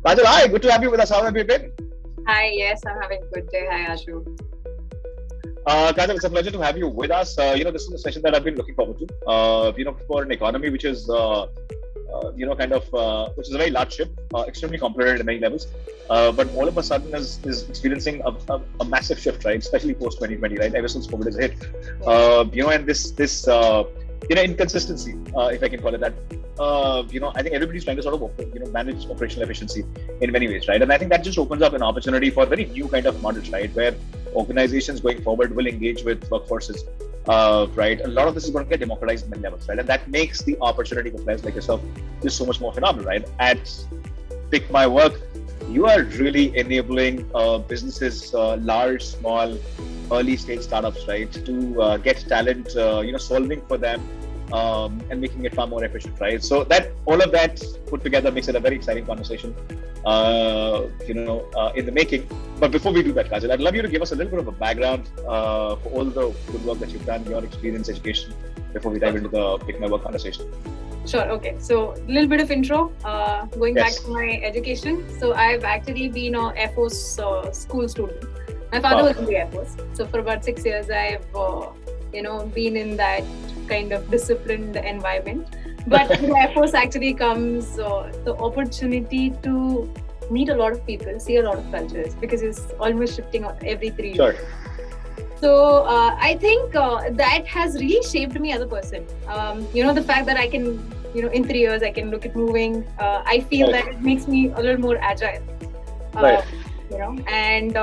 Kajal, hi, good to have you with us. How have you been? Hi, yes, I'm having a good day. Hi, Ashu. Kajal, it's a pleasure to have you with us. This is a session that I've been looking forward to. For an economy which is, which is a very large ship, extremely complicated at many levels, but all of a sudden is experiencing a massive shift, right? Especially post 2020, right? Ever since COVID has hit, and this inconsistency, if I can call it that. I think everybody's trying to sort of, manage operational efficiency in many ways, right? And I think that just opens up an opportunity for very new kind of models, right? Where organizations going forward will engage with workforces, right? A lot of this is going to get democratized in many levels, right? And that makes the opportunity for players like yourself just so much more phenomenal, right? At Pickmywork, you are really enabling businesses, large, small, early stage startups, right, to get talent, solving for them, and making it far more efficient, right? So that all of that put together makes it a very exciting conversation, in the making. But before we do that, Kajal, I'd love you to give us a little bit of a background for all the good work that you've done, your experience, education, before we dive into the Pickmywork conversation. Sure, okay. So a little bit of intro, going back to my education. So I've actually been an Air Force school student. My father was in the Air Force. So for about 6 years, I've, been in that kind of disciplined environment. But in the Air Force actually comes the opportunity to meet a lot of people, see a lot of cultures, because it's almost shifting every 3 years. Sure. So I think that has really shaped me as a person. The fact that I can, in 3 years, I can look at moving. I feel that it makes me a little more agile. Right. And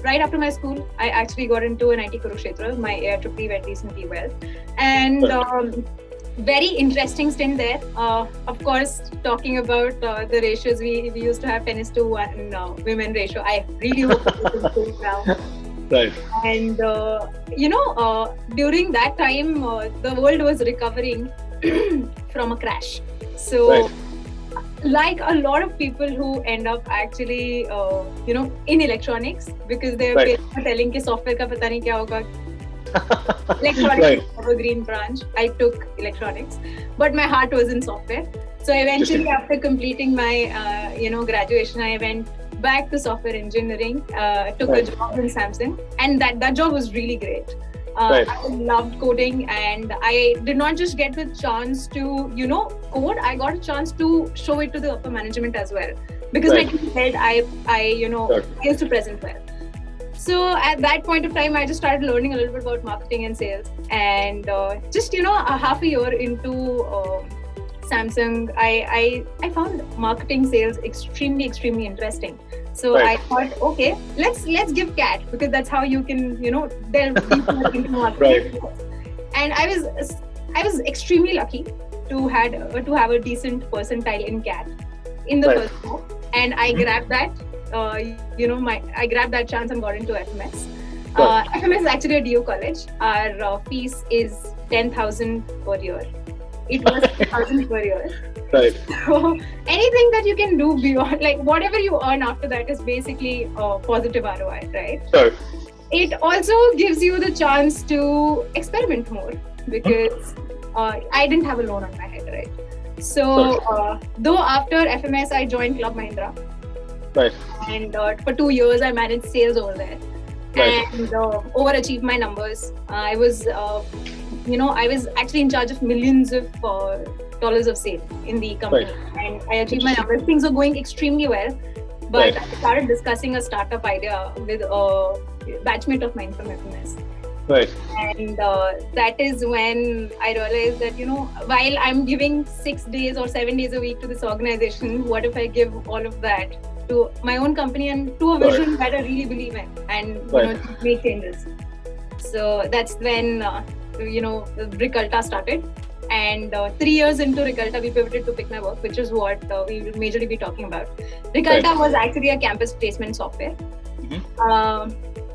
right after my school, I actually got into an IT Kurukshetra. My AIEEE went decently well. And very interesting stint there. Of course, talking about the ratios, we used to have 10:1 women ratio. I really hope it's going now. Right. And, during that time, the world was recovering from a crash. So, like a lot of people who end up actually, in electronics, because their parents are telling that software ka pata nahi kya hoga. Electronics is a green branch. I took electronics, but my heart was in software. So eventually, after completing my, graduation, I went back to software engineering, took a job in Samsung, and that job was really great. I loved coding, and I did not just get the chance to, code. I got a chance to show it to the upper management as well, because my team said I used to present well. So at that point of time, I just started learning a little bit about marketing and sales, and just a half a year into Samsung, I found marketing sales extremely interesting. So I thought, okay, let's give CAT, because that's how you can delve deeper into marketing. And I was extremely lucky to have a decent percentile in CAT in the first year, and I grabbed that. I grabbed that chance and got into FMS. FMS is actually a DU college. Our fees is 10,000 per year. It was 10,000 per year. Right. So anything that you can do beyond, like whatever you earn after that, is basically positive ROI, right? Sure. It also gives you the chance to experiment more, because I didn't have a loan on my head, right? So though after FMS, I joined Club Mahindra. Right. And for 2 years, I managed sales over there, and overachieved my numbers. I was actually in charge of millions of dollars of sale in the company, and I achieved my numbers. Things were going extremely well, but I started discussing a startup idea with a batchmate of mine from FMS. Right. And that is when I realized that, while I'm giving 6 days or 7 days a week to this organization, what if I give all of that to my own company and to a vision that I really believe in, and make changes. So that's when Reculta started, and 3 years into Reculta, we pivoted to Pickmywork, which is what we will majorly be talking about. Reculta was actually a campus placement software.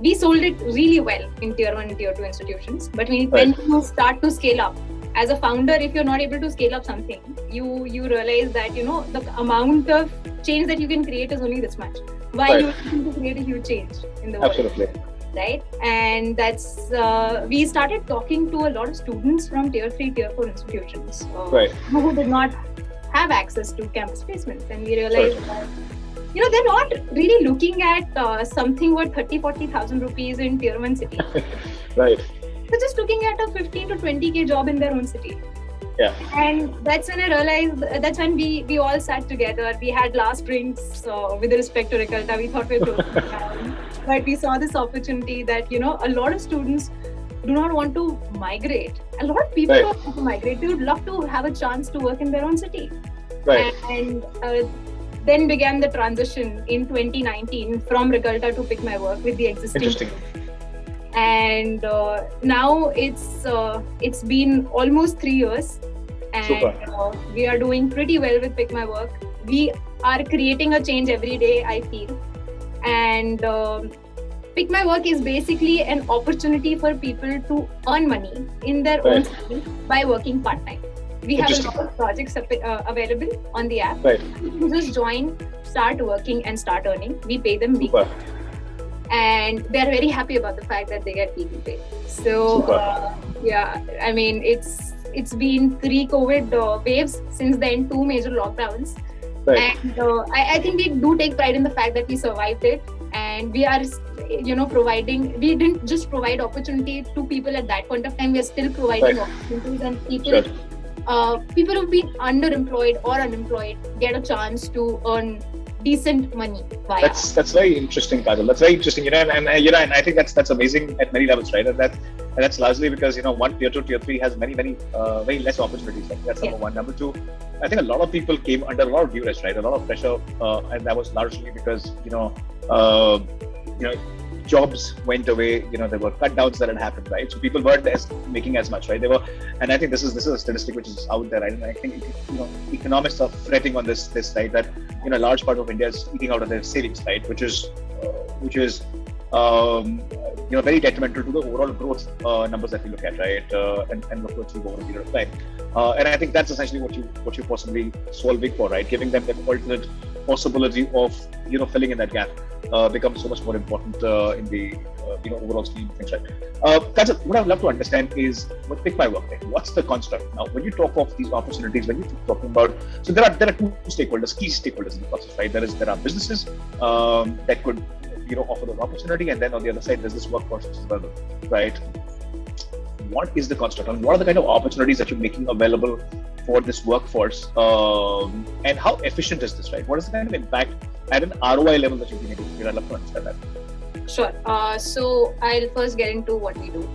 We sold it really well in tier 1 and tier 2 institutions, but when you start to scale up, as a founder, if you're not able to scale up something, you realize that the amount of change that you can create is only this much. While you're looking to create a huge change in the world. Absolutely. Right? And that's we started talking to a lot of students from tier 3, tier 4 institutions who did not have access to campus placements. And we realized that, they're not really looking at something worth 30,000-40,000 rupees in tier 1 city. Right. They're just looking at a 15 to 20K job in their own city. Yeah. And that's when I realized, that's when we all sat together. We had last drinks with respect to Reculta. We thought we were closing down. But we saw this opportunity that, a lot of students do not want to migrate. A lot of people don't want to migrate. They would love to have a chance to work in their own city. Right. And then began the transition in 2019 from Reculta to Pickmywork with the existing. Interesting. And now it's been almost 3 years, and we are doing pretty well with Pickmywork. We are creating a change every day, I feel. And Pickmywork is basically an opportunity for people to earn money in their own city by working part-time. We have a lot of projects available on the app. Right. You just join, start working, and start earning. We pay them weekly. And they're very happy about the fact that they get weekly pay. So I mean, it's been 3 COVID waves since then, 2 major lockdowns. Right. And I think we do take pride in the fact that we survived it, and we are providing. We didn't just provide opportunity to people at that point of time. We are still providing opportunities, and people people who've been underemployed or unemployed get a chance to earn decent money. That's very interesting, Kajal. That's very interesting, and I think that's amazing at many levels, right? And that's largely because one, tier 2, tier 3 has many very less opportunities. Right? That's number one. Number two, I think a lot of people came under a lot of duress, right? A lot of pressure, and that was largely because jobs went away. There were cut downs that had happened, right? So people weren't making as much, right? They were, and I think this is a statistic which is out there, right? And I think economists are fretting on this right, that a large part of India is eating out of their savings, right? Which is very detrimental to the overall growth numbers that we look at, right? And look to achieve over a period of time. And I think that's essentially what you possibly solving for, right? Giving them that alternate possibility of filling in that gap becomes so much more important in the overall scheme of things, right? Kajal, what I'd love to understand is with Pickmywork, right? What's the construct now? When you talk of these opportunities, when you're talking about, so there are 2 stakeholders, key stakeholders in the process, right? There are businesses that could offer the opportunity, and then on the other side there's this workforce as well, right? What is the construct, and what are the kind of opportunities that you're making available for this workforce, and how efficient is this, right? What is the kind of impact at an ROI level that you've been able to get? I'd love to understand that. Sure. So I'll first get into what we do.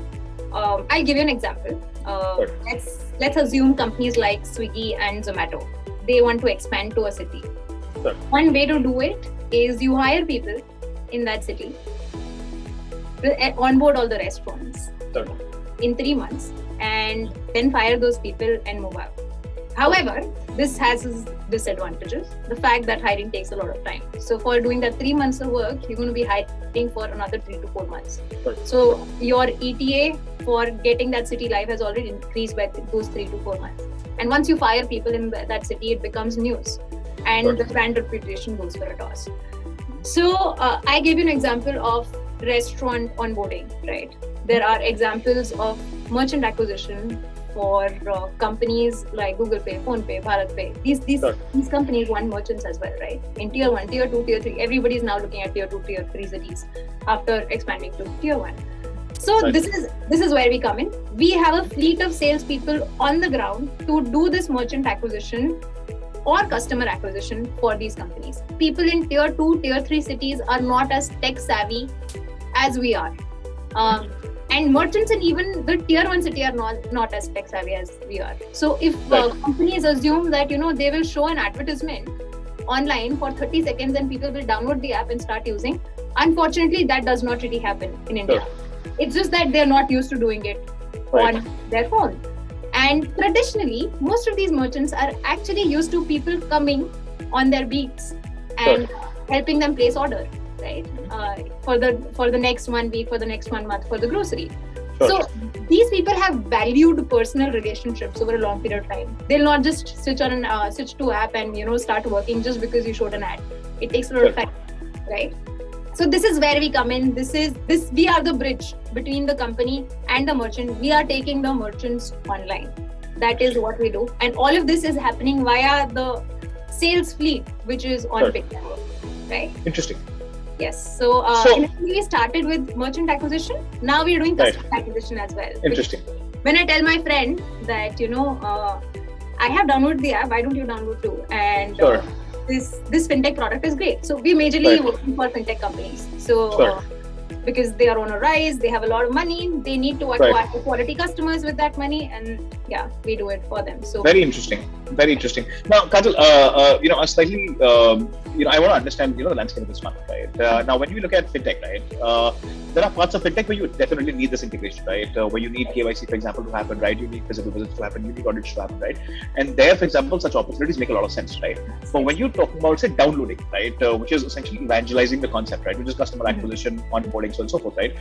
I'll give you an example. Let's assume companies like Swiggy and Zomato, they want to expand to a city. Sure. One way to do it is you hire people in that city, onboard all the restaurants in 3 months, and then fire those people and move out. However, this has its disadvantages. The fact that hiring takes a lot of time. So for doing that 3 months of work, you're going to be hiring for another 3 to 4 months. So your ETA for getting that city live has already increased by those 3 to 4 months. And once you fire people in that city, it becomes news, and the brand reputation goes for a toss. So I gave you an example of restaurant onboarding, right? There are examples of merchant acquisition for companies like Google Pay, Phone Pay, Bharat Pay. These companies want merchants as well, right? In tier 1, tier 2, tier 3, everybody is now looking at tier 2, tier 3 cities after expanding to tier 1. So this is where we come in. We have a fleet of salespeople on the ground to do this merchant acquisition or customer acquisition for these companies. People in tier 2, tier 3 cities are not as tech savvy as we are. And merchants in even the tier 1 city are not as tech savvy as we are. So if companies assume that they will show an advertisement online for 30 seconds and people will download the app and start using, unfortunately that does not really happen in India. It's just that they're not used to doing it on their phone. And traditionally, most of these merchants are actually used to people coming on their beats and helping them place order, right? For the next 1 week, for the next 1 month, for the grocery. So these people have valued personal relationships over a long period of time. They'll not just switch to app and start working just because you showed an ad. It takes a lot of time, right? So this is where we come in. We are the bridge between the company and the merchant. We are taking the merchants online. That is what we do. And all of this is happening via the sales fleet, which is on Pickmywork, right? Interesting. Yes. So initially we started with merchant acquisition. Now we're doing customer acquisition as well. Interesting. When I tell my friend that, I have downloaded the app, why don't you download too? And this fintech product is great. So we're majorly working for fintech companies. So because they are on a rise, they have a lot of money, they need to acquire quality customers with that money, and we do it for them. So very interesting. Now, Kajal, a slightly, I want to understand, the landscape of this market, right? Now, when you look at fintech, right, there are parts of fintech where you definitely need this integration, right? Where you need KYC, for example, to happen, right? You need physical visits to happen, you need audits to happen, right? And there, for example, such opportunities make a lot of sense, right? But when you're talking about, say, downloading, right, which is essentially evangelizing the concept, right, which is customer acquisition, onboarding, so on and so forth, right?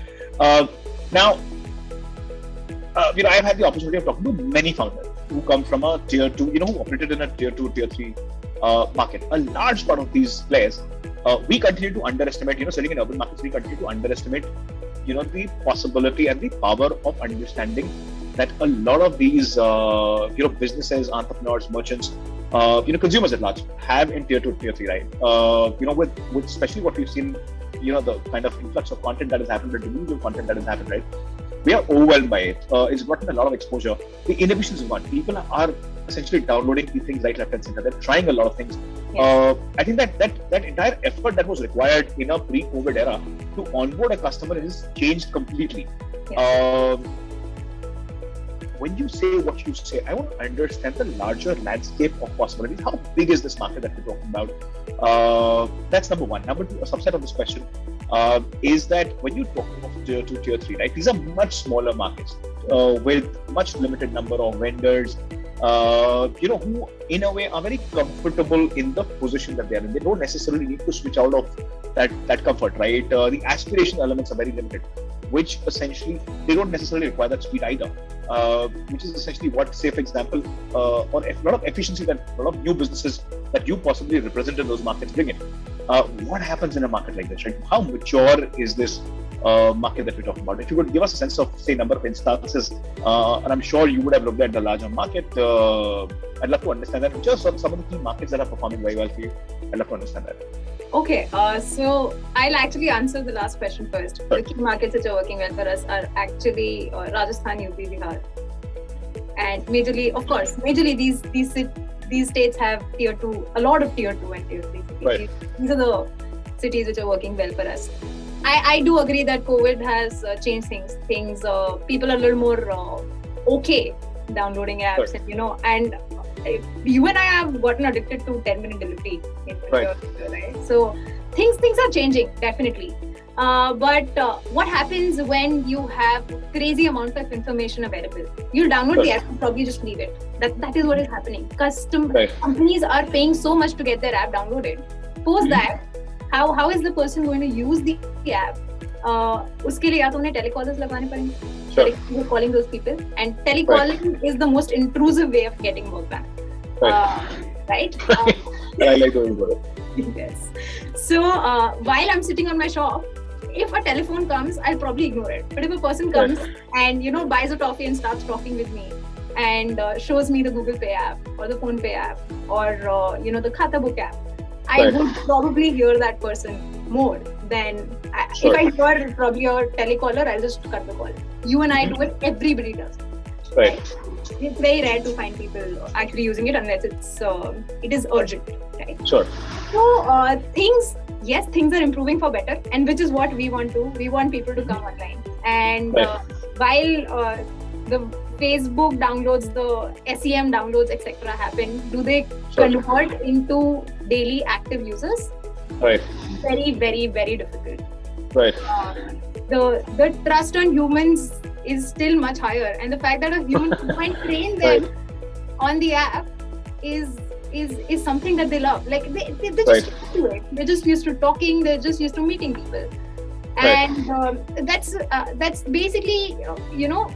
Now, I've had the opportunity of talking to many founders who come from a tier 2, who operated in a tier 2, tier 3 market. A large part of these players, we continue to underestimate, selling in urban markets, we continue to underestimate, the possibility and the power of understanding that a lot of these, businesses, entrepreneurs, merchants, consumers at large have in tier 2, tier 3, right? With especially what we've seen, the kind of influx of content that has happened, the delivery of content that has happened, right? We are overwhelmed by it. It's gotten a lot of exposure. The inhibitions is gone. People are essentially downloading these things right, left, and center. They're trying a lot of things. I think that entire effort that was required in a pre-COVID era to onboard a customer has changed completely. When you say what you say, I want to understand the larger landscape of possibilities. How big is this market that we're talking about? That's number one. Number two, a subset of this question is that when you're talking of tier 2, tier 3, right, these are much smaller markets with much limited number of vendors, who in a way are very comfortable in the position that they are in. They don't necessarily need to switch out of that comfort, right? The aspiration elements are very limited, which essentially they don't necessarily require that speed either, which is essentially what, say, for example, or a lot of efficiency that a lot of new businesses that you possibly represent in those markets bring in. What happens in a market like this, right? How mature is this market that we're talking about? If you could give us a sense of, say, number of instances, and I'm sure you would have looked at the larger market, I'd love to understand that. Just some of the key markets that are performing very well for you, I'd love to understand that. Okay, so I'll actually answer the last question first. The key markets which are working well for us are actually Rajasthan, UP, Bihar, and majorly these states have tier 2, a lot of tier 2 and tier 3 cities. Right. These are the cities which are working well for us. I do agree that COVID has changed things. People are a little more okay downloading apps, and you and I have gotten addicted to 10-minute delivery. Right? So things are changing, definitely. But what happens when you have crazy amount of information available? You'll download the app and probably just leave it. That is what is happening. Companies are paying so much to get their app downloaded. Post that, how is the person going to use the app? Uske liye ya to unhe telecallers lagane padenge. You're calling those people, and telecalling is the most intrusive way of getting work done. Right? I like the way you put it. Yes. So while I'm sitting on my shop, if a telephone comes, I'll probably ignore it. But if a person comes and buys a toffee and starts talking with me and shows me the Google Pay app or the Phone Pay app or the Khata Book app, I would probably hear that person more than if I hear probably a telecaller, I'll just cut the call. You and I do it, everybody does. Right. It's very rare to find people actually using it unless it is urgent, right? Sure. So things are improving for better, and which is what we want to. We want people to come online. And while the Facebook downloads, the SEM downloads, etc. happen, do they convert into daily active users? Right. Very, very, very difficult. Right. The trust on humans is still much higher, and the fact that a human can train them on the app is something that they love. Like they just used to it. They're just used to talking. They're just used to meeting people, and that's basically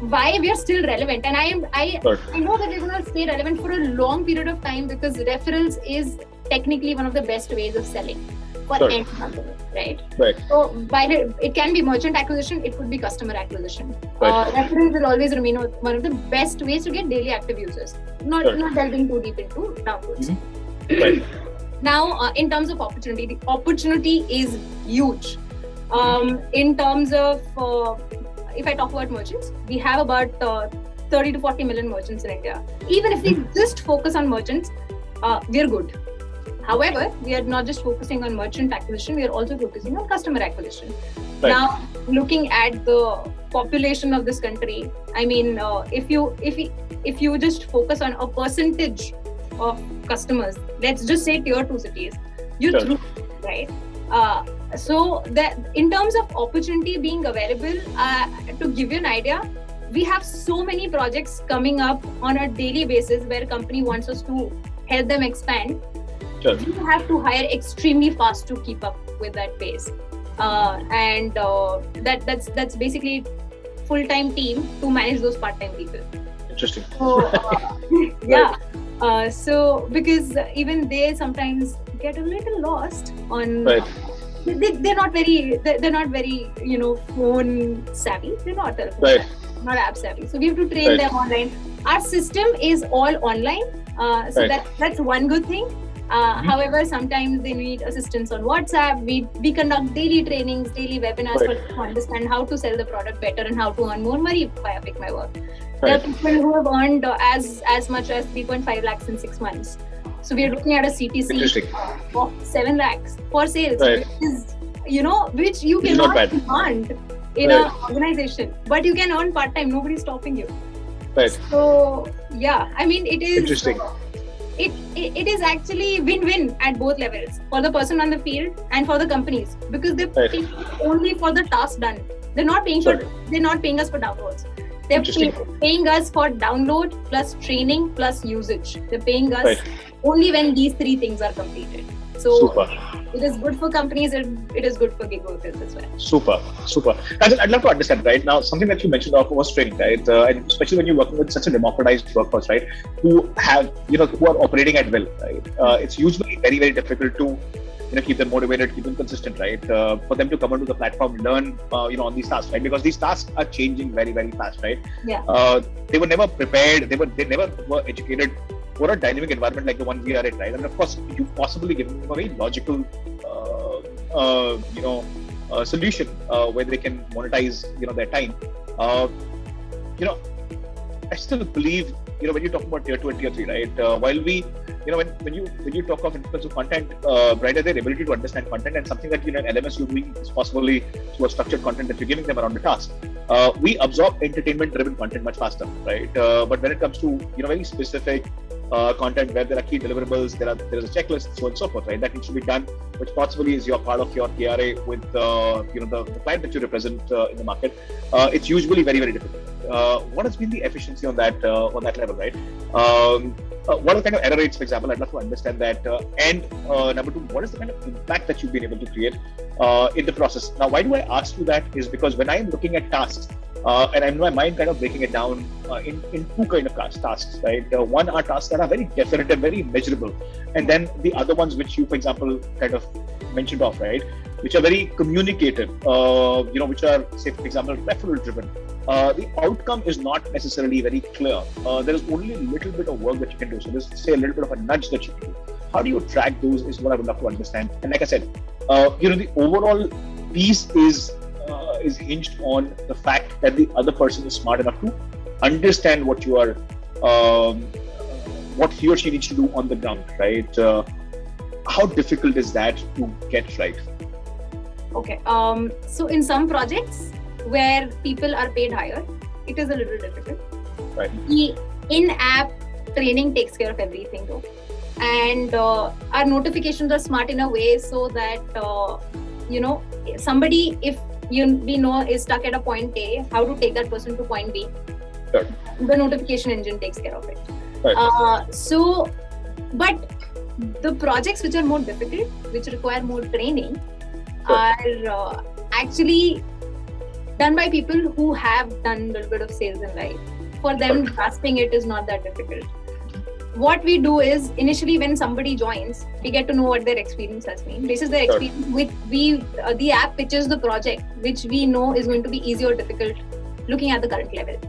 why we are still relevant. And I know that we're going to stay relevant for a long period of time because referrals is technically one of the best ways of selling. for Sure. any company, right? Right. So while it can be merchant acquisition, it could be customer acquisition. Right. Reference will always remain one of the best ways to get daily active users. Not delving too deep into downloads. Mm-hmm. Right. Now, in terms of opportunity, the opportunity is huge. In terms of, if I talk about merchants, we have about 30 to 40 million merchants in India. Even if we just focus on merchants, we're good. However, we are not just focusing on merchant acquisition, we are also focusing on customer acquisition. Right. Now, looking at the population of this country, I mean, if you just focus on a percentage of customers, let's just say tier 2 cities, you're through, right? So that in terms of opportunity being available, to give you an idea, we have so many projects coming up on a daily basis where a company wants us to help them expand. Sure. You have to hire extremely fast to keep up with that pace, and that's basically full-time team to manage those part-time people. Interesting. So, yeah. So because even they sometimes get a little lost on. Right. They're not very phone savvy. They're not not app savvy. So we have to train them online. Our system is all online. So that's one good thing. However, sometimes they need assistance on WhatsApp. We conduct daily trainings, daily webinars for them to understand how to sell the product better and how to earn more money via Pickmywork. There are people who have earned as much as 3.5 lakhs in 6 months. So we are looking at a CTC of 7 lakhs for sales, which is, which you cannot demand in an organization, but you can earn part-time. Nobody's stopping you. Right. So yeah, I mean, it is interesting. It is actually win-win at both levels, for the person on the field and for the companies, because they're paying only for the task done. They're not paying they're not paying us for downloads. They're paying us for download plus training plus usage. They're paying us only when these 3 things are completed. So it is good for companies, and it is good for gig workers as well. Super. I'd love to understand, right? Now, something that you mentioned of was training, right? And especially when you're working with such a democratized workforce, right? Who have, who are operating at will, right? It's usually very, very difficult to, keep them motivated, keep them consistent, right? For them to come onto the platform, learn, on these tasks, right? Because these tasks are changing very, very fast, right? Yeah. They were never prepared. They never were educated for a dynamic environment like the one we are in, right? And of course, you possibly give them a very logical, solution where they can monetize, their time. I still believe, when you talk about tier 2 and tier 3, right? While we, when you talk of influence of content, right, their ability to understand content, and something that in LMS you're doing is possibly through a structured content that you're giving them around the task. We absorb entertainment-driven content much faster, right? But when it comes to very specific content where there are key deliverables, there is a checklist, so on and so forth, right? That needs to be done, which possibly is your part of your KRA with the client that you represent in the market. It's usually very, very difficult. What has been the efficiency on that level, right? What are the kind of error rates, for example? I'd love to understand that. And number 2, what is the kind of impact that you've been able to create in the process? Now, why do I ask you that is because when I'm looking at tasks, and I'm in my mind kind of breaking it down in 2 kind of tasks, right? One are tasks that are very definitive, very measurable, and then the other ones which you, for example, kind of mentioned off, right? Which are very communicative, which are, say, for example, referral driven. The outcome is not necessarily very clear. There is only a little bit of work that you can do. So there's, say, a little bit of a nudge that you can do. How do you track those is what I would love to understand. And like I said, the overall piece is hinged on the fact that the other person is smart enough to understand what you are, what he or she needs to do on the ground, right? How difficult is that to get right? Okay. So in some projects where people are paid higher, it is a little difficult. Right. The in-app training takes care of everything though. And our notifications are smart in a way so that, somebody, if we know is stuck at a point A, how to take that person to point B. Sure. The notification engine takes care of it. Right. But the projects which are more difficult, which require more training, are actually done by people who have done a little bit of sales in life. For them, grasping it is not that difficult. what we do is initially when somebody joins, we get to know what their experience has been. This is their experience with the app pitches the project, which we know is going to be easy or difficult looking at the current level.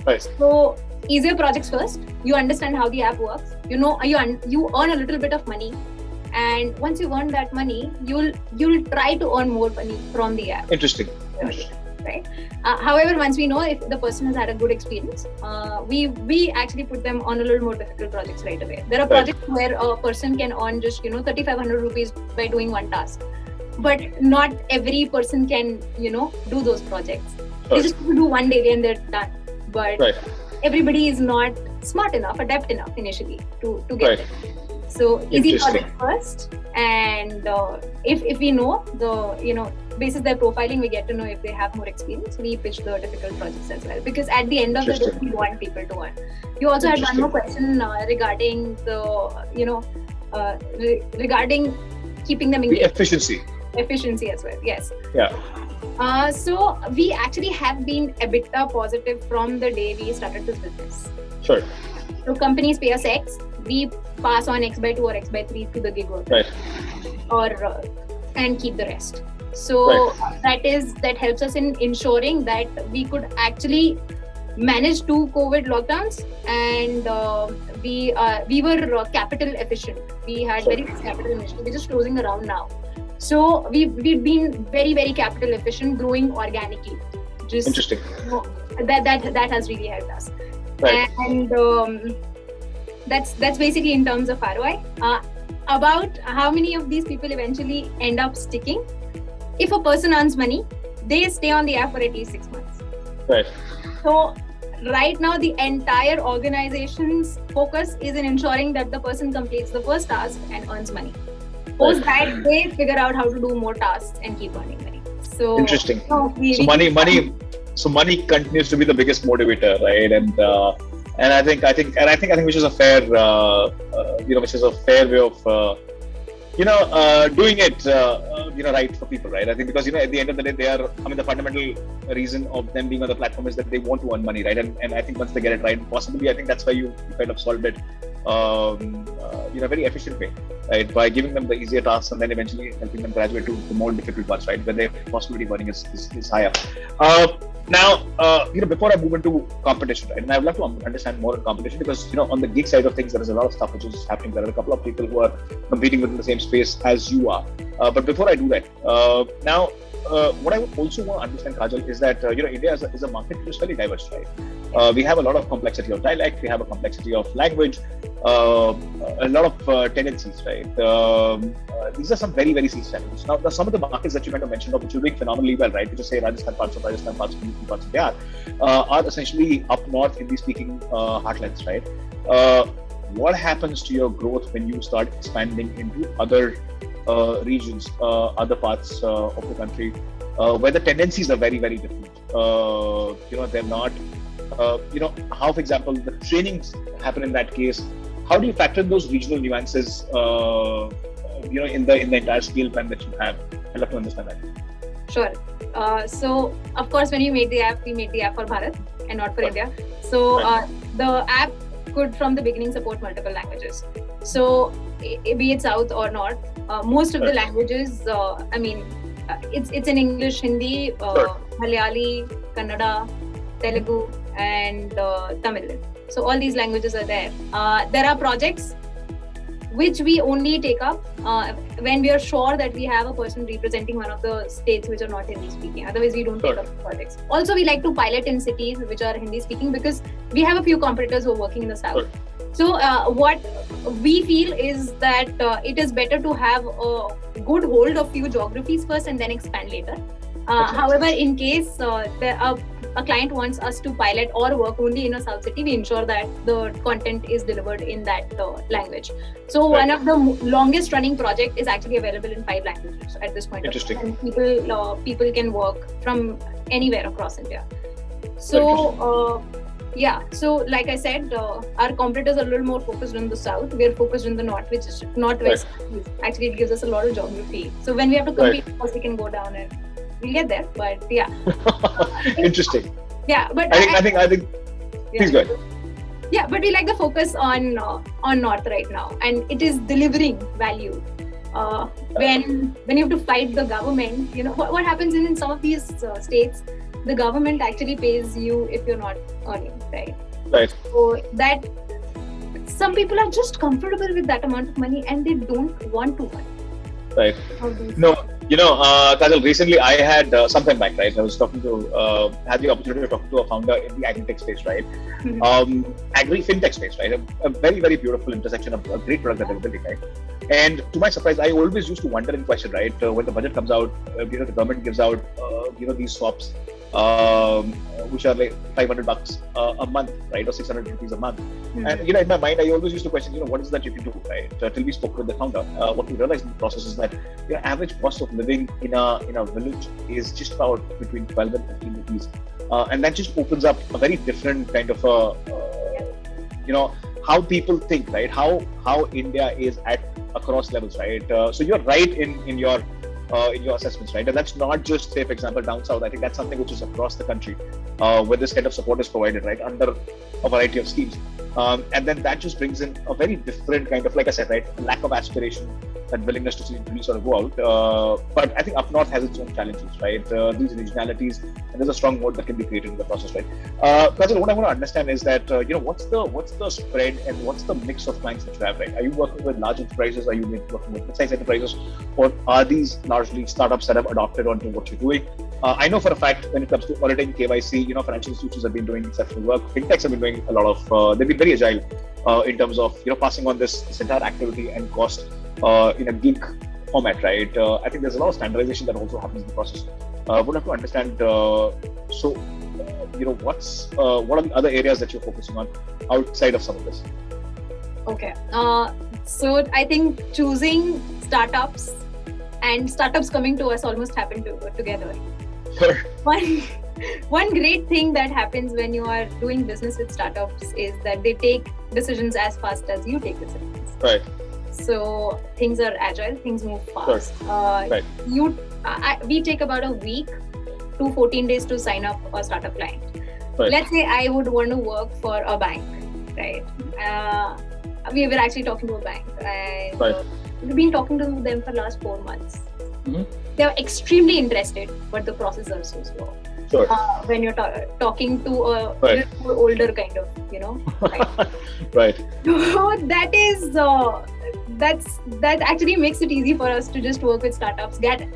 Right. So easier projects first. You understand how the app works. You know, you earn a little bit of money, and once you earn that money, you'll try to earn more money from the app. Interesting. Right. However, once we know if the person has had a good experience, we actually put them on a little more difficult projects right away. There are projects where a person can earn just 3,500 rupees by doing one task, but not every person can do those projects. They just do one daily and they're done. But everybody is not smart enough, adept enough initially to get there. So easy project first, and if we know the basis their profiling, we get to know if they have more experience. We pitch the difficult projects as well, because at the end of the day, we want people to earn. You also had one more question regarding the regarding keeping them engaged. The efficiency as well. Yes. Yeah. So we actually have been EBITDA positive from the day we started this business. Sure. So companies pay us X, we pass on X by 2 or X by 3 to the gig worker, and keep the rest. So that helps us in ensuring that we could actually manage 2 COVID lockdowns, and we were capital efficient. We had very less capital initially. We're just closing around now. So we've been very, very capital efficient, growing organically. Just interesting. That has really helped us. Right. And that's basically in terms of ROI. About how many of these people eventually end up sticking? If a person earns money, they stay on the app for at least 6 months. Right. So right now, the entire organization's focus is in ensuring that the person completes the first task and earns money. Post that, they figure out how to do more tasks and keep earning money. So interesting. So money continues to be the biggest motivator, right? And I think which is a fair way of doing it right for people, right? I think because at the end of the day, they are, the fundamental reason of them being on the platform is that they want to earn money, right? And I think once they get it right, possibly I think that's why you kind of solved it in a very efficient way, right? By giving them the easier tasks and then eventually helping them graduate to the more difficult ones, right? Where their possibility of earning is higher. Now, before I move into competition, right? And I would love to understand more on competition, because on the gig side of things, there is a lot of stuff which is happening. There are a couple of people who are competing within the same space as you are. But before I do that, what I would also want to understand, Kajal, is that India is a market which is very diverse, right? We have a lot of complexity of dialect, we have a complexity of language, a lot of tendencies, right? These are some very, very serious challenges. Now, some of the markets that you kind of mentioned, which you're doing phenomenally well, right? Which is say Rajasthan, parts of Rajasthan, parts of UP, parts of Bihar, are essentially up north Hindi-speaking heartlands, right? What happens to your growth when you start expanding into other regions, other parts of the country, where the tendencies are very, very different? They're not, how, for example, the trainings happen in that case. How do you factor in those regional nuances, in the entire scale plan that you have? I'd love to understand that. Sure. So, of course, when we made the app for Bharat and not for India. So, the app could from the beginning support multiple languages. So, be it South or North, most of the languages, it's in English, Hindi, Malayali, Kannada, Telugu, and Tamil. So all these languages are there. There are projects which we only take up when we are sure that we have a person representing one of the states which are not Hindi speaking. Otherwise, we don't take up projects. Also, we like to pilot in cities which are Hindi speaking, because we have a few competitors who are working in the South. So what we feel is that it is better to have a good hold of few geographies first and then expand later. However, in case a client wants us to pilot or work only in a South city, we ensure that the content is delivered in that language. So one of the longest running project is actually available in 5 languages at this point. Interesting. And people can work from anywhere across India. So so like I said, our competitors are a little more focused on the South. We are focused on the North, which is Northwest. Actually, it gives us a lot of geography. So when we have to compete, of course, we can go down and we'll get there. But yeah. Interesting. Yeah, but I think. Please go ahead. Yeah, but we like the focus on North right now, and it is delivering value. When you have to fight the government, what happens in some of these states, the government actually pays you if you're not earning, right? Right. So that some people are just comfortable with that amount of money and they don't want to earn. Right. No, Kajal, recently I had some time back, right? I was had the opportunity to talk to a founder in the agri-tech space, right? Agri-fintech space, right? A very, very beautiful intersection of a great product that they're building, right? And to my surprise, I always used to wonder and question, right? When the budget comes out, the government gives out, these swaps, which are like $500 a month, right? Or 600 rupees a month. And, in my mind, I always used to question, what is that you can do, right? Till we spoke with the founder, what we realized in the process is that average cost of living in a village is just about between 12 and 15 rupees. And that just opens up a very different kind of how people think, right? How India is at across levels, right? So you're right in your assessments, right? And that's not just, say, for example, down south. I think that's something which is across the country, where this kind of support is provided, right, under a variety of schemes. And then that just brings in a very different kind of, like I said, right, lack of aspiration and willingness to really sort of go out. But I think up north has its own challenges, right? These regionalities, and there's a strong moat that can be created in the process, right? Kajal, what I want to understand is that, what's the spread and what's the mix of clients that you have, right? Are you working with large enterprises? Are you working with mid-sized enterprises? Or are these largely startups that have adopted onto what you're doing? I know for a fact when it comes to auditing, KYC, financial institutions have been doing exceptional work. Fintechs have been doing a lot of, they've been very agile in terms of, passing on this entire activity and cost in a gig format, right? I think there's a lot of standardization that also happens in the process. Would have to understand, what are the other areas that you're focusing on outside of some of this? Okay. So I think choosing startups and startups coming to us almost happened together. Sure. One great thing that happens when you are doing business with startups is that they take decisions as fast as you take decisions. Right. So things are agile, things move fast. Sure. Right. We take about a week to 14 days to sign up a startup client. Right. Let's say I would want to work for a bank, right? We were actually talking to a bank, and right. We've been talking to them for the last 4 months. Mm-hmm. They are extremely interested, but the process are so slow. Sure. When you're talking to a right. older kind of, Right. So that actually makes it easy for us to just work with startups, get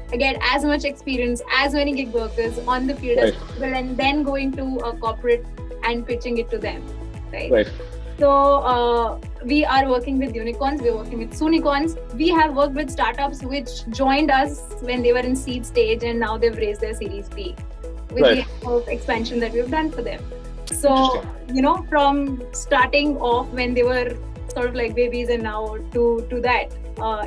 as much experience, as many gig workers on the field as possible, and then going to a corporate and pitching it to them, right? Right. So we are working with unicorns, we're working with soonicorns. We have worked with startups which joined us when they were in seed stage, and now they've raised their Series B with the expansion that we've done for them. So, from starting off when they were sort of like babies and now to that,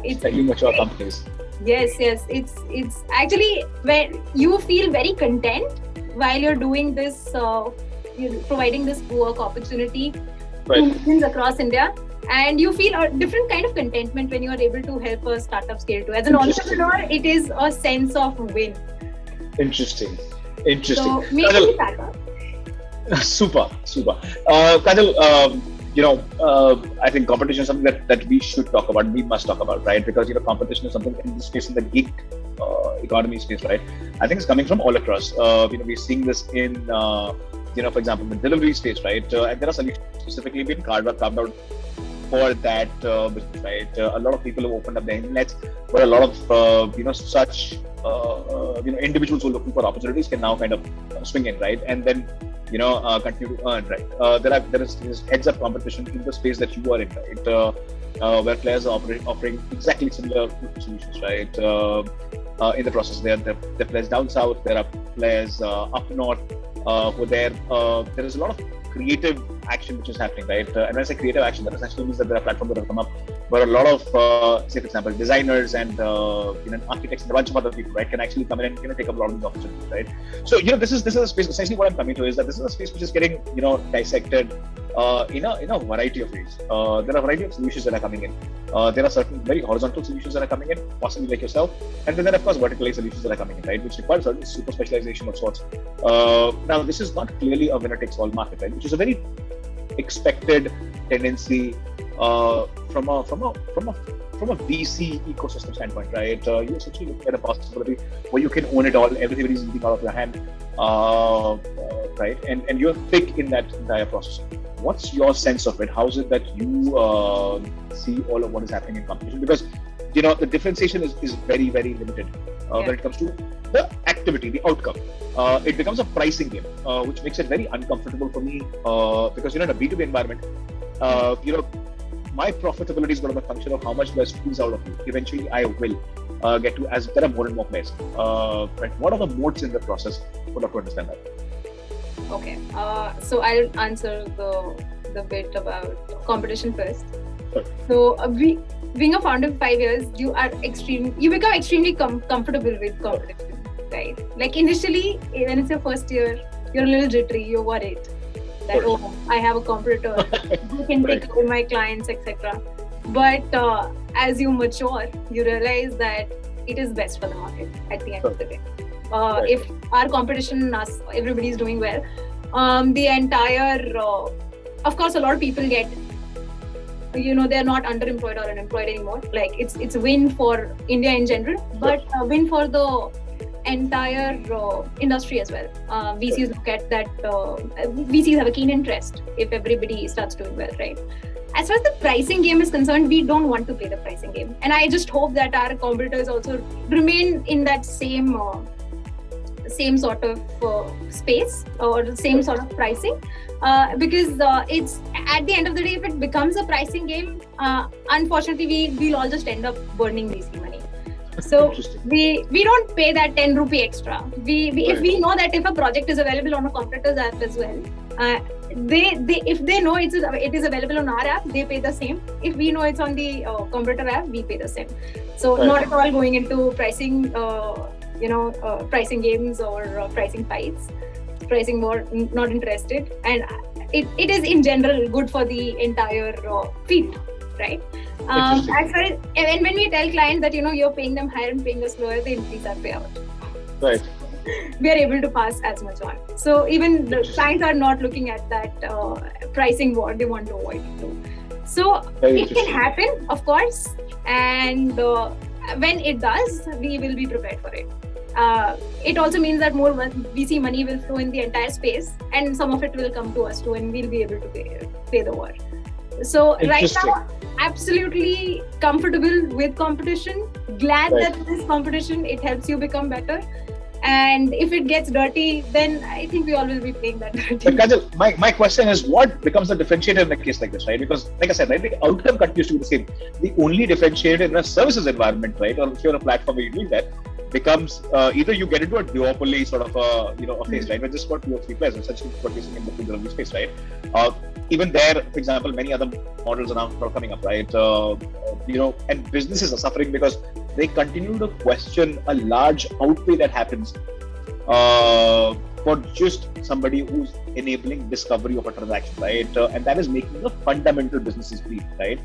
it's slightly mature companies. Yes. It's actually when you feel very content while you're doing this, providing this work opportunity to millions across India, and you feel a different kind of contentment when you are able to help a startup scale too. As an entrepreneur, it is a sense of win. Interesting. So maybe startup. Super. Kajal, I think competition is something that we should talk about. We must talk about, right? Because competition is something in this space, in the gig economy space, right? I think it's coming from all across. We're seeing this in for example, the delivery space, right? And there are solutions specifically been carved out for that business, right? A lot of people have opened up their inlets, but a lot of such individuals who are looking for opportunities can now kind of swing in, right? And then continue to earn, right? There is heads up competition in the space that you are in, right? Where players are offering exactly similar solutions, right? In the process, there are players down south, there are players up north. There is a lot of creative action which is happening, right? And when I say creative action, that essentially means that there are platforms that have come up where a lot of, say for example, designers and architects and a bunch of other people, right, can actually come in and take up a lot of these opportunities, right? So this is a space. Essentially, what I'm coming to is that this is a space which is getting dissected in a variety of ways. There are a variety of solutions that are coming in. There are certain very horizontal solutions that are coming in, possibly like yourself, and then there are, of course, verticalized solutions that are coming in, right, which require certain super specialization of sorts. Now, this is not clearly a winner-takes-all market, right, which is a very expected tendency from a VC ecosystem standpoint, right? You essentially look at a possibility where you can own it all, everybody's eating out of your hand, right? And you're thick in that entire process. What's your sense of it? How is it that you see all of what is happening in competition? Because the differentiation is very, very limited when it comes to the activity, the outcome. It becomes a pricing game, which makes it very uncomfortable for me because in a B2B environment, my profitability is going to be a function of how much do I squeeze out of you. Eventually, I will get to, as there are more and more players. Right? What are the modes in the process? Would love to understand that. Okay, so I'll answer the bit about competition first. Sure. So being a founder for 5 years, you become extremely comfortable with competition, right? Like initially, when it's your first year, you're a little jittery, you're worried that I have a competitor who can take away my clients, etc. But as you mature, you realize that it is best for the market at the end of the day. If our competition, everybody is doing well, the entire, of course, a lot of people get, they're not underemployed or unemployed anymore. Like it's a win for India in general, but a win for the entire industry as well. VCs look at that. VCs have a keen interest if everybody starts doing well, right? As far as the pricing game is concerned, we don't want to play the pricing game, and I just hope that our competitors also remain in that same sort of space or the same sort of pricing, because it's at the end of the day, if it becomes a pricing game, unfortunately we'll all just end up burning VC money. So we don't pay that 10 rupee extra. If we know that if a project is available on a competitor's app as well, if they know it is available on our app, they pay the same. If we know it's on the competitor app, we pay the same. So not at all going into pricing, pricing games or pricing fights, pricing war, not interested. And it is in general good for the entire field, right? As far as when we tell clients that you're paying them higher and paying us lower, they increase our payout. Right. We are able to pass as much on. So even the clients are not looking at that pricing war; they want to avoid it too. So it can happen, of course, and when it does, we will be prepared for it. It also means that more VC money will flow in the entire space, and some of it will come to us too, and we'll be able to pay the war. So right now, absolutely comfortable with competition. Glad that this competition, it helps you become better. And if it gets dirty, then I think we all will be playing that dirty. But Kajal, my question is, what becomes the differentiator in a case like this, right? Because like I said, right, the outcome continues to be the same. The only differentiator in a services environment, right, or if you're a platform where you're doing that, becomes either you get into a duopoly sort of a phase, right? Where just got 2 or 3 players, essentially what we're seeing in the food delivery space, right? Even there, for example, many other models are now coming up, right? And businesses are suffering because they continue to question a large outpay that happens for just somebody who's enabling discovery of a transaction, right? And that is making the fundamental businesses breathe, right?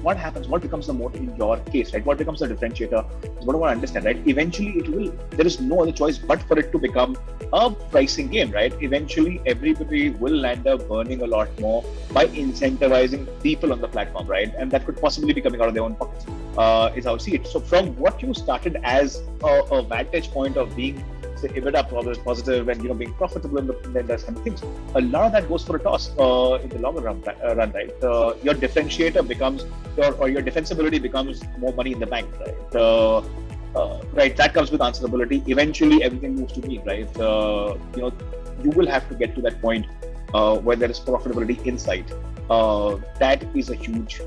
What happens? What becomes the moat in your case, right? What becomes the differentiator is what I want to understand, right? Eventually, there is no other choice but for it to become a pricing game, right? Eventually, everybody will end up burning a lot more by incentivizing people on the platform, right? And that could possibly be coming out of their own pockets, is how I see it. So from what you started as a vantage point of being, say, EBITDA positive and being profitable in those kind of things, a lot of that goes for a toss in the longer run, right? Your differentiator becomes, or your defensibility becomes more money in the bank, right? Right, that comes with answerability. Eventually, everything moves to me, right? You will have to get to that point where there is profitability in sight. That is a huge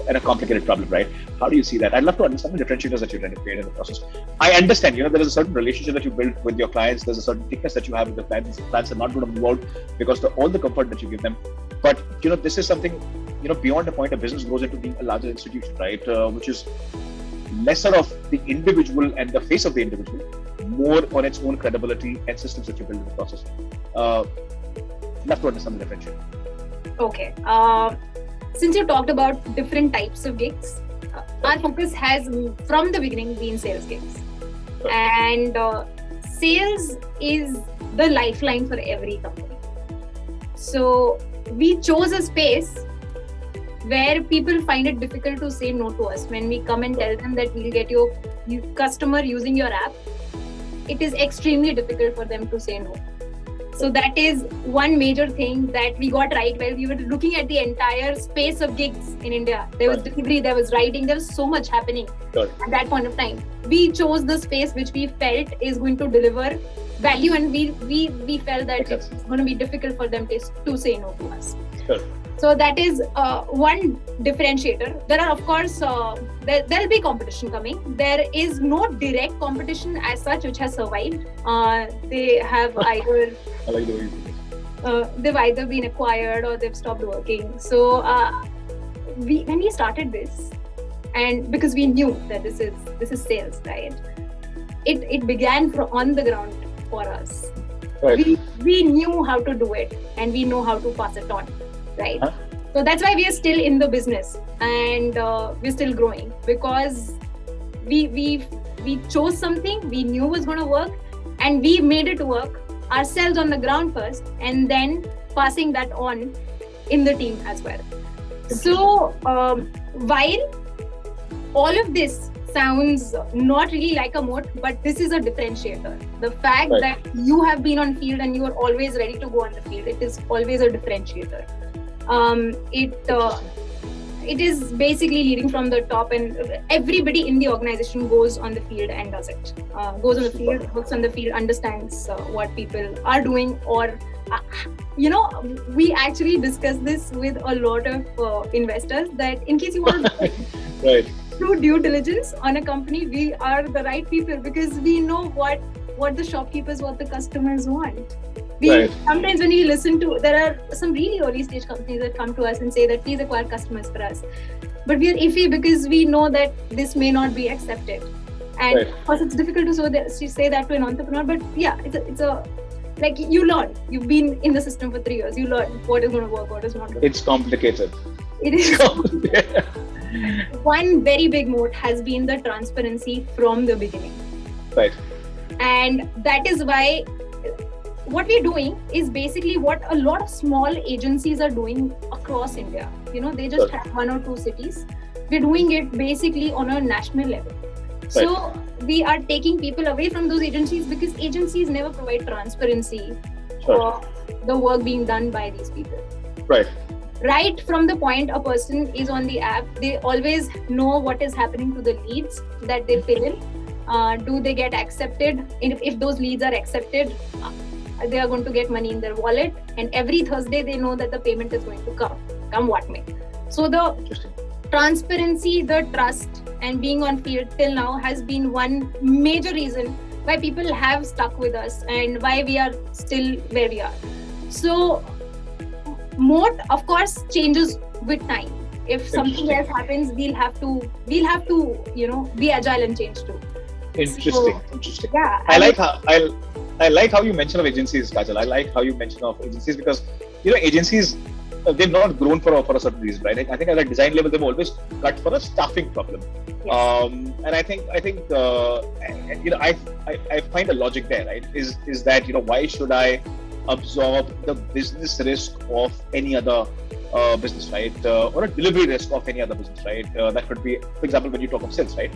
and a complicated problem, right? How do you see that? I'd love to understand the differentiators that you're trying to create in the process. I understand, there is a certain relationship that you build with your clients. There's a certain thickness that you have with the clients. Clients are not going to move out because of all the comfort that you give them. But, this is something, beyond the point a business grows into being a larger institution, right? Which is lesser of the individual and the face of the individual, more on its own credibility and systems that you build in the process. Love to understand the differential. Okay. Since you talked about different types of gigs, our focus has from the beginning been sales gigs. And sales is the lifeline for every company. So we chose a space where people find it difficult to say no to us. When we come and tell them that we'll get your customer using your app, it is extremely difficult for them to say no. So that is one major thing that we got right while we were looking at the entire space of gigs in India. There was delivery, there was writing, there was so much happening at that point of time. We chose the space which we felt is going to deliver value, and we felt that it's going to be difficult for them to say no to us. So that is one differentiator. There are, of course, there'll be competition coming. There is no direct competition as such which has survived. They have either they've either been acquired or they've stopped working. So when we started this, and because we knew that this is sales, right? It began from on the ground for us. Right. We knew how to do it, and we know how to pass it on. Right. So that's why we are still in the business, and we're still growing, because we chose something we knew was going to work, and we made it work ourselves on the ground first, and then passing that on in the team as well. So while all of this sounds not really like a moat, but this is a differentiator. The fact that you have been on field and you are always ready to go on the field, it is always a differentiator. It is basically leading from the top, and everybody in the organization goes on the field and does it. Goes on the field, works on the field, understands what people are doing, or we actually discuss this with a lot of investors, that in case you want to do due diligence on a company, we are the right people, because we know what the shopkeepers, what the customers want. Sometimes when we listen to, there are some really early stage companies that come to us and say that please acquire customers for us. But we are iffy because we know that this may not be accepted. And of course it's difficult to say that to an entrepreneur, but yeah, it's a like you learn. You've been in the system for 3 years. You learn what is going to work, what is not going to work. It's complicated. It is complicated. One very big moat has been the transparency from the beginning. Right. And that is why what we're doing is basically what a lot of small agencies are doing across India. They just have 1 or 2 cities. We're doing it basically on a national level. So we are taking people away from those agencies, because agencies never provide transparency for the work being done by these people. Right from the point a person is on the app, they always know what is happening to the leads that they fill in. Do they get accepted? If those leads are accepted, they are going to get money in their wallet, and every Thursday they know that the payment is going to come what may. So the transparency, the trust, and being on field till now has been one major reason why people have stuck with us and why we are still where we are. So moat, of course, changes with time. If something else happens, we'll have to be agile and change too. Interesting. Yeah, I like how you mention of agencies, Kajal. I like how you mention of agencies, because agencies, they've not grown for a certain reason, right? I think at a design level, they've always cut for a staffing problem. Yes. And I think I find a logic there, right? Is that why should I absorb the business risk of any other business, right? Or a delivery risk of any other business, right? That could be, for example, when you talk of sales, right?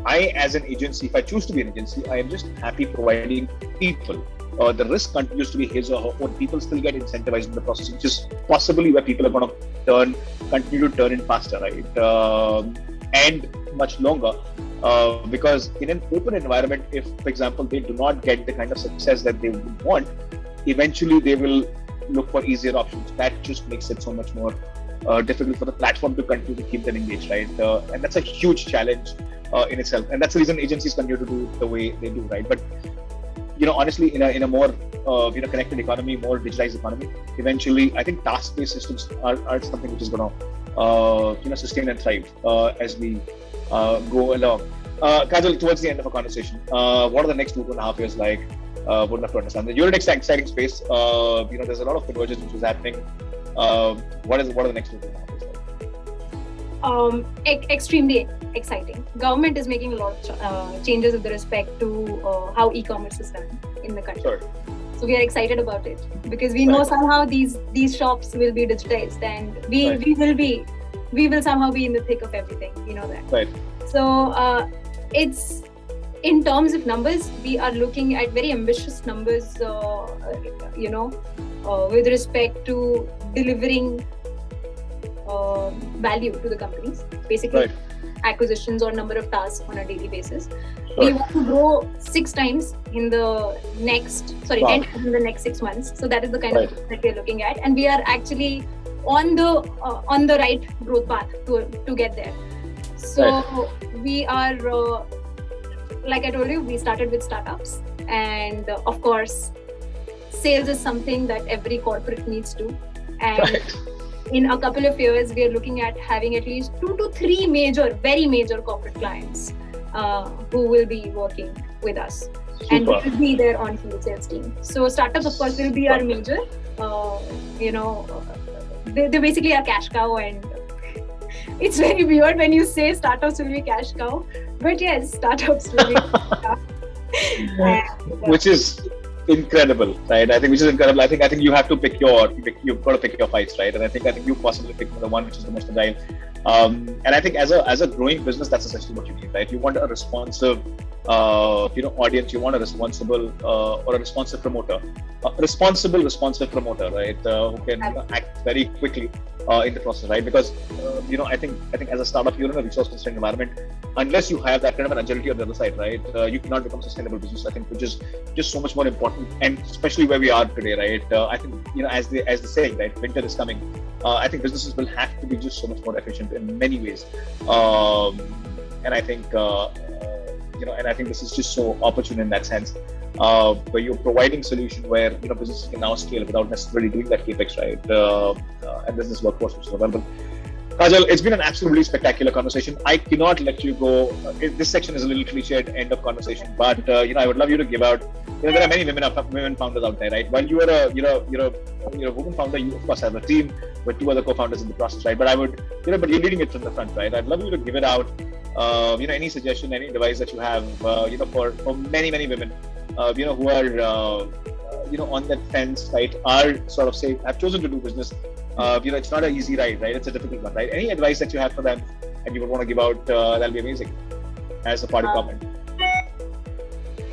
I, as an agency, if I choose to be an agency, I am just happy providing people. The risk continues to be his or her own. People still get incentivized in the process, which is possibly where people are going to continue to turn in faster, right? And much longer. Because in an open environment, if, for example, they do not get the kind of success that they would want, eventually they will look for easier options. That just makes it so much more difficult for the platform to continue to keep them engaged, right? And that's a huge challenge in itself. And that's the reason agencies continue to do the way they do, right? But honestly, in a more connected economy, more digitalized economy, eventually I think task-based systems are something which is going to sustain and thrive as we go along. Kajal, towards the end of our conversation, what are the next 2.5 years like? Would love to understand. You're in an exciting space. There's a lot of convergence which is happening. What are the next 2.5 years like? Extremely exciting. Government is making a lot of changes with respect to how e-commerce is done in the country. Sure. So we are excited about it because we know somehow these shops will be digitized, and we will somehow be in the thick of everything. We know that. Right. So it's, in terms of numbers, we are looking at very ambitious numbers, with respect to delivering value to the companies, basically acquisitions or number of tasks on a daily basis. We want to grow 6 times in the next, 10 times in the next 6 months. So that is the kind of growth that we are looking at, and we are actually on the right growth path to get there. So we are, like I told you, we started with startups, and of course, sales is something that every corporate needs to. And in a couple of years, we are looking at having at least 2 to 3 very major corporate clients who will be working with us. Super. And we will be their on-field sales team. So startups, of course, will be our major. They basically are cash cow, and it's very weird when you say startups will be cash cow, but yes, startups will be cash cow. Which is incredible, right? I think you have to you've got to pick your fights, right? And I think you possibly pick the one which is the most agile. And I think as a growing business, that's essentially what you need, right? You want a responsive, audience. You want a responsible or a responsive promoter, responsive promoter, right? Who can act very quickly in the process, right? Because I think as a startup, you're in a resource-constrained environment. Unless you have that kind of an agility on the other side, right? You cannot become a sustainable business. I think, which is just so much more important, and especially where we are today, right? I think as the saying, right, winter is coming. I think businesses will have to be just so much more efficient in many ways, and I think and I think this is just so opportune in that sense, where you're providing solution where businesses can now scale without necessarily doing that capex, right? And business workforce which is available. Kajal, it's been an absolutely spectacular conversation. I cannot let you go. This section is a little cliched end of conversation, but I would love you to give out. There are many women founders out there, right? While you are a woman founder, you of course have a team with 2 other co-founders in the process, right? But I would, but you're leading it from the front, right? I'd love you to give it out. Any suggestion, any advice that you have, for many women, who are, on that fence, right? Are sort of say have chosen to do business. It's not an easy ride, right? It's a difficult one, right? Any advice that you have for them and you would want to give out, that'll be amazing as a party comment.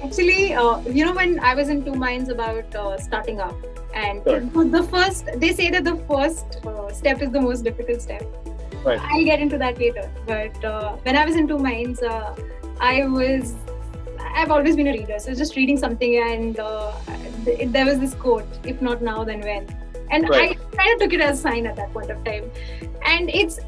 Actually, when I was in 2 minds about starting up, and they say that the first step is the most difficult step. Right. I'll get into that later. But when I was in 2 minds, I've always been a reader. So just reading something, and there was this quote, "If not now, then when?" And I kind of took it as a sign at that point of time, and it's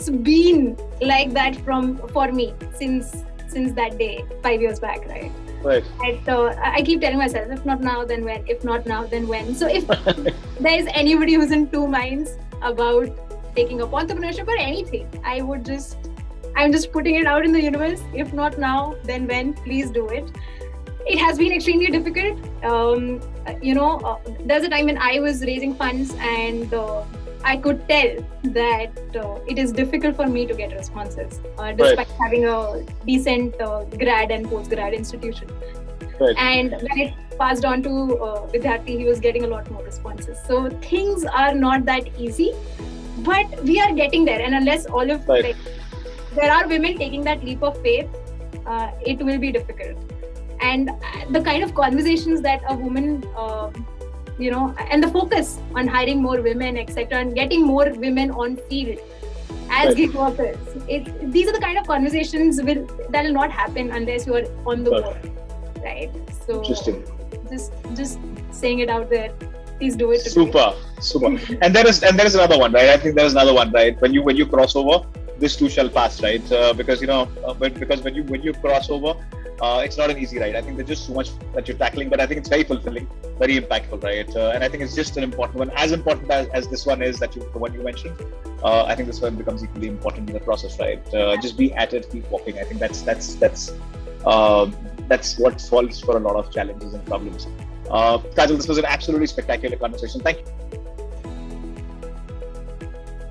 been like that for me since that day 5 years back, right? Right. And, I keep telling myself, if not now, then when? If not now, then when? So if there is anybody who's in 2 minds about taking up entrepreneurship or anything, I'm just putting it out in the universe. If not now, then when? Please do it. It has been extremely difficult. There's a time when I was raising funds, and I could tell that it is difficult for me to get responses, despite having a decent grad and post-grad institution. Right. And when it passed on to Vidyarthi, he was getting a lot more responses. So things are not that easy, but we are getting there. And unless there are women taking that leap of faith, it will be difficult. And the kind of conversations that a woman, and the focus on hiring more women, etc., and getting more women on field as gig workers. These are the kind of conversations that will not happen unless you are on the board, right? So, interesting. Just saying it out there. Please do it. Super. And there is another one, right? I think there is another one, right? When you cross over, this too shall pass, right? Because when you cross over, it's not an easy ride. I think there's just so much that you're tackling, but I think it's very fulfilling, very impactful, right? And I think it's just an important one, as important as this one is, the one you mentioned. I think this one becomes equally important in the process, right? Just be at it, keep walking. I think that's what solves for a lot of challenges and problems. Kajal, this was an absolutely spectacular conversation. Thank you.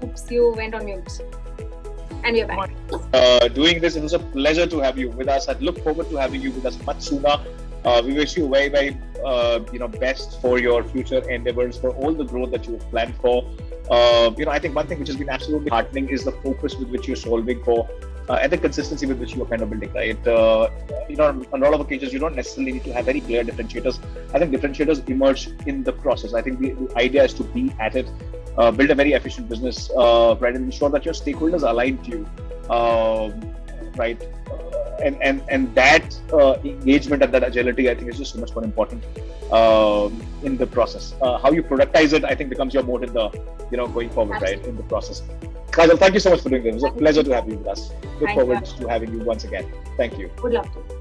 Oops, you went on mute. And we're back. Doing this, it was a pleasure to have you with us. I look forward to having you with us much sooner. We wish you very, very best for your future endeavors, for all the growth that you have planned for. I think one thing which has been absolutely heartening is the focus with which you're solving for, and the consistency with which you are kind of building, right? On a lot of occasions, you don't necessarily need to have very clear differentiators. I think differentiators emerge in the process. I think the idea is to be at it, build a very efficient business, right, and ensure that your stakeholders are aligned to you, right? And that engagement and that agility, I think, is just so much more important in the process. How you productize it, I think, becomes your moat in the going forward, right, in the process. Kajal, thank you so much for doing this. It was a pleasure to have you with us. Look forward to having you once again. Thank you. Would love to.